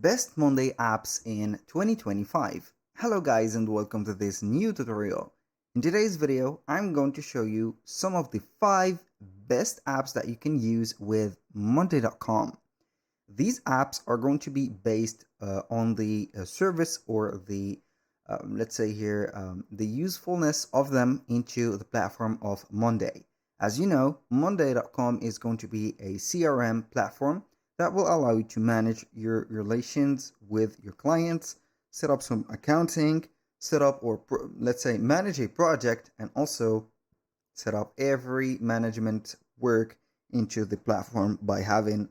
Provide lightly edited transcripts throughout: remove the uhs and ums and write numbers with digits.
Best Monday apps in 2025. Hello guys and welcome to this new tutorial. In today's video, I'm going to show you some of the 5 best apps that you can use with Monday.com. These apps are going to be based on the service or the let's say here the usefulness of them into the platform of Monday. As you know, Monday.com is going to be a CRM platform that will allow you to manage your relations with your clients, set up some accounting, set up or let's say manage a project, and also set up every management work into the platform by having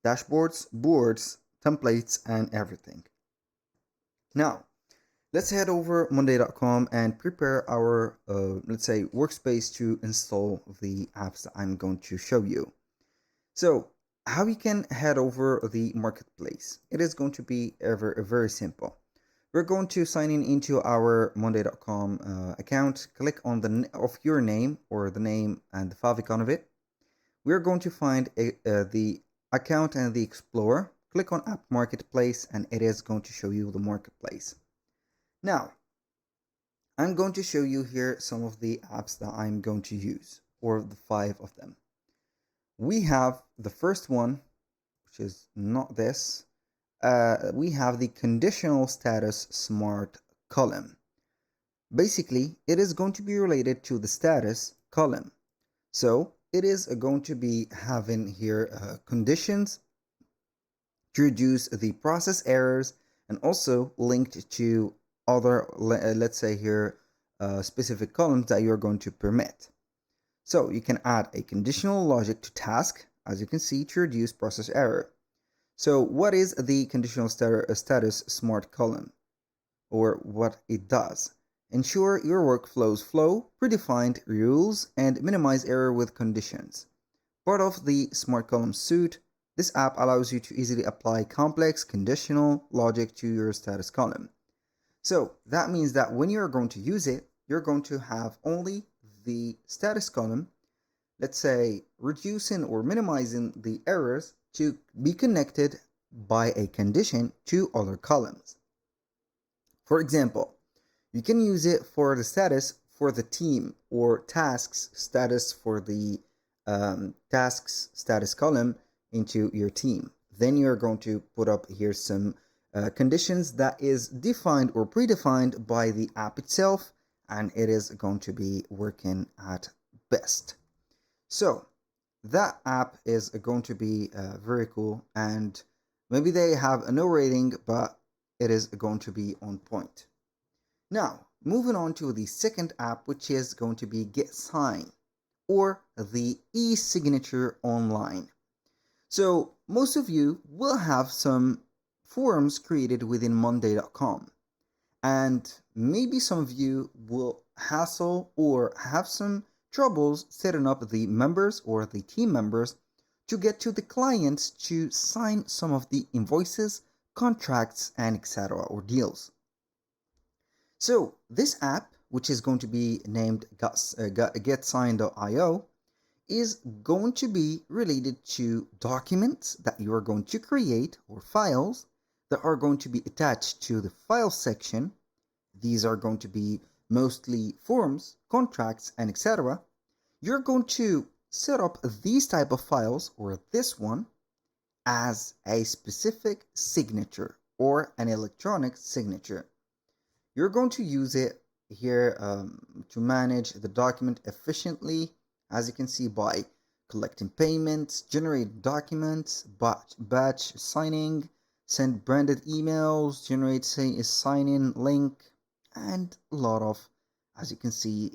dashboards, boards, templates, and everything. Now, let's head over monday.com and prepare our, let's say, workspace to install the apps that I'm going to show you. So, how you can head over the marketplace? It is going to be very simple. We're going to sign in into our monday.com account. Click on the of your name or the name and the favicon of it. We're going to find the account and the explorer. Click on app marketplace and it is going to show you the marketplace. Now, I'm going to show you here some of the apps that I'm going to use, or the 5 of them. We have the first one, which is not this. We have the conditional status smart column. Basically, it is going to be related to the status column. So it is going to be having here conditions to reduce the process errors and also linked to other, let's say here, specific columns that you're going to permit. So you can add a conditional logic to task, as you can see, to reduce process error. So what is the conditional status smart column, or what it does? Ensure your workflows flow, predefined rules, and minimize error with conditions. Part of the smart column suite, this app allows you to easily apply complex conditional logic to your status column. So that means that when you're going to use it, you're going to have only the status column, let's say reducing or minimizing the errors to be connected by a condition to other columns. For example, you can use it for the status for the team or tasks status for the tasks status column into your team. Then you're going to put up here some conditions that is defined or predefined by the app itself, and it is going to be working at best. So that app is going to be very cool, and maybe they have a no rating, but it is going to be on point. Now, moving on to the second app, which is going to be GetSign, or the e-signature online. So most of you will have some forums created within monday.com, and maybe some of you will hassle or have some troubles setting up the members or the team members to get to the clients to sign some of the invoices, contracts, and etc. or deals. So this app, which is going to be named getsign.io, is going to be related to documents that you are going to create or files that are going to be attached to the file section. These are going to be mostly forms, contracts, and etc. You're going to set up these type of files, or this one, as a specific signature or an electronic signature. You're going to use it here to manage the document efficiently, as you can see, by collecting payments, generate documents, batch signing, send branded emails, generate a sign-in link, and a lot of, as you can see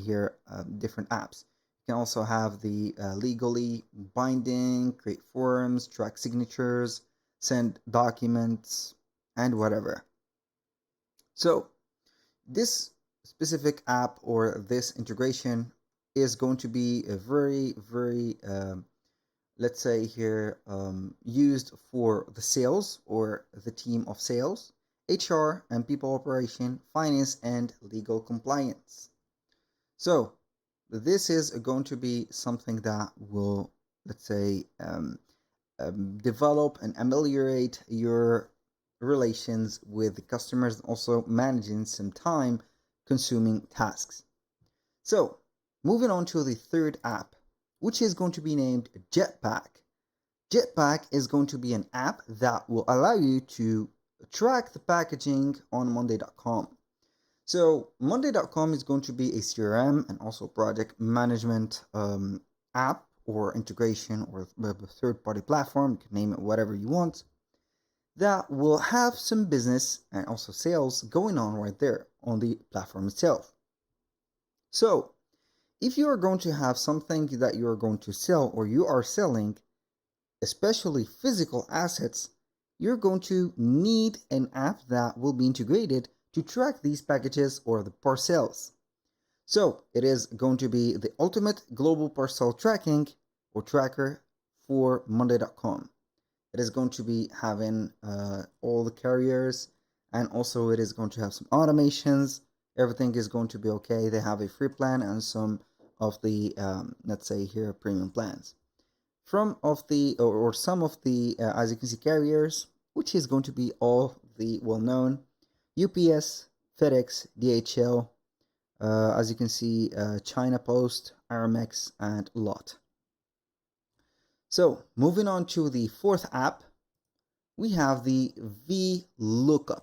here, different apps. You can also have the legally binding, create forms, track signatures, send documents, and whatever. So this specific app or this integration is going to be a very let's say here used for the sales or the team of sales, HR and people operation, finance, and legal compliance. So this is going to be something that will, let's say, develop and ameliorate your relations with the customers, and also managing some time consuming tasks. So, moving on to the third app, which is going to be named Jetpack. Jetpack is going to be an app that will allow you to track the packaging on Monday.com. So, Monday.com is going to be a CRM and also project management app or integration or third party platform. You can name it whatever you want. That will have some business and also sales going on right there on the platform itself. So, if you are going to have something that you are going to sell or you are selling, especially physical assets, you're going to need an app that will be integrated to track these packages or the parcels. So it is going to be the ultimate global parcel tracking or tracker for Monday.com. It is going to be having all the carriers, and also it is going to have some automations. Everything is going to be okay. They have a free plan and some of the let's say here premium plans. From of the or some of the as you can see carriers, which is going to be all the well-known: UPS, FedEx, DHL, as you can see, China Post, Aramex, and LOT. So moving on to the fourth app, we have the VLOOKUP.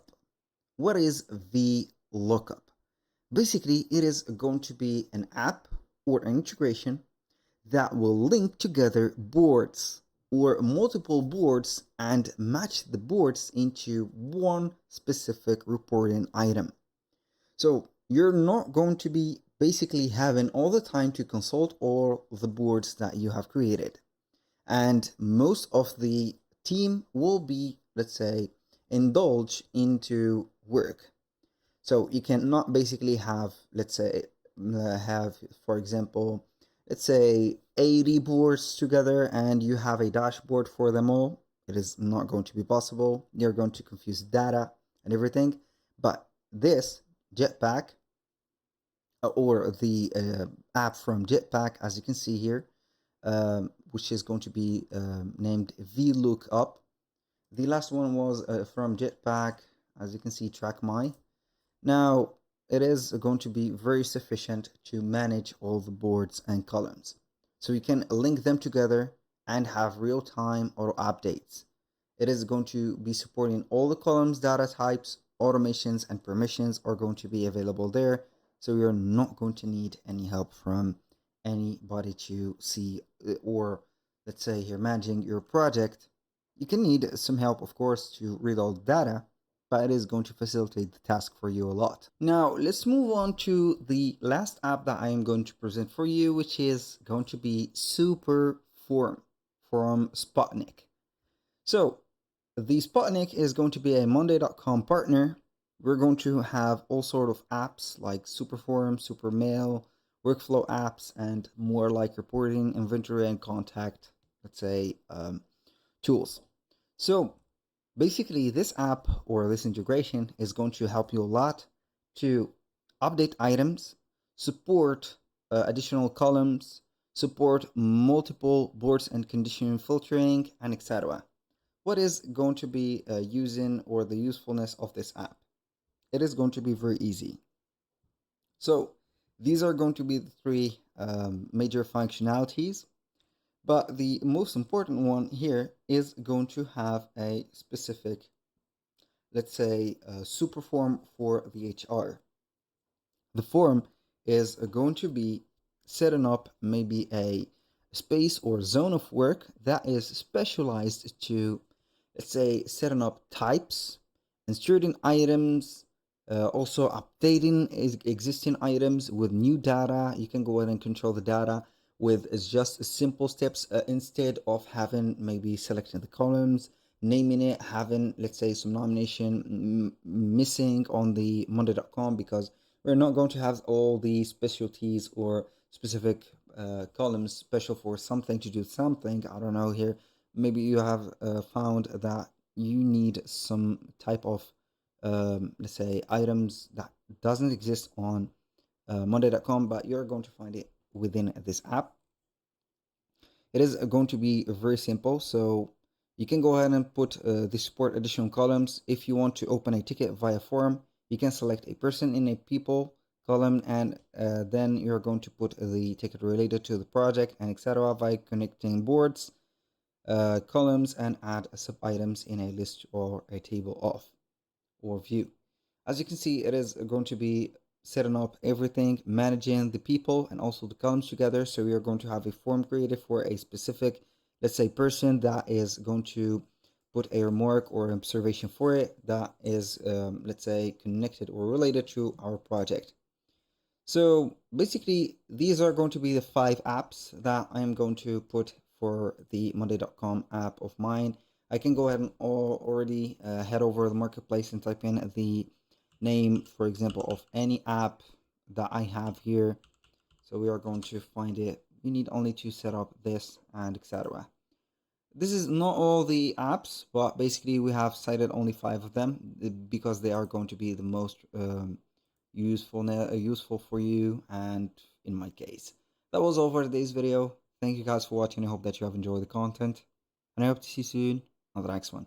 What is VLOOKUP? Basically, it is going to be an app or an integration that will link together boards or multiple boards and match the boards into one specific reporting item. So you're not going to be basically having all the time to consult all the boards that you have created. And most of the team will be, let's say, indulge into work. So you cannot basically have, let's say, for example, let's say 80 boards together and you have a dashboard for them all. It is not going to be possible. You're going to confuse data and everything. But this Jetpack or the app from Jetpack, as you can see here, which is going to be named VLOOKUP. The last one was from Jetpack, as you can see, TrackMy. Now, it is going to be very sufficient to manage all the boards and columns. So you can link them together and have real-time auto updates. It is going to be supporting all the columns, data types, automations, and permissions are going to be available there. So you're not going to need any help from anybody to see, or let's say you're managing your project. You can need some help, of course, to read all the data, but it is going to facilitate the task for you a lot. Now, let's move on to the last app that I am going to present for you, which is going to be Superform from Spotnik. So, the Spotnik is going to be a Monday.com partner. We're going to have all sort of apps like Superform, Supermail, workflow apps, and more like reporting, inventory, and contact, let's say, tools. So, basically, this app or this integration is going to help you a lot to update items, support additional columns, support multiple boards and condition filtering, and etc. What is going to be using or the usefulness of this app? It is going to be very easy. So these are going to be the three major functionalities. But the most important one here is going to have a specific, let's say, super form for the HR. The form is going to be setting up maybe a space or zone of work that is specialized to, let's say, setting up types, inserting items, also updating existing items with new data. You can go ahead and control the data with just simple steps instead of having maybe selecting the columns, naming it, having, let's say, some nomination missing on the Monday.com, because we're not going to have all the specialties or specific columns special for something to do something. I don't know here. Maybe you have found that you need some type of, let's say, items that doesn't exist on Monday.com, but you're going to find it within this app. It is going to be very simple. So You can go ahead and put the support additional columns. If you want to open a ticket via forum, you can select a person in a people column, and then you're going to put the ticket related to the project and etc. by connecting boards, columns, and add sub items in a list or a table of or view. As you can see, it is going to be setting up everything, managing the people and also the columns together. So we are going to have a form created for a specific, let's say, person that is going to put a remark or observation for it that is, let's say, connected or related to our project. So basically, these are going to be the 5 apps that I'm going to put for the Monday.com app of mine. I can go ahead and already head over the marketplace and type in the name, for example, of any app that I have here. So we are going to find it. You need only to set up this and etc. This is not all the apps, but basically we have cited only 5 of them because they are going to be the most useful for you and in my case. That was all for today's video. Thank you guys for watching. I hope that you have enjoyed the content, and I hope to see you soon on the next one.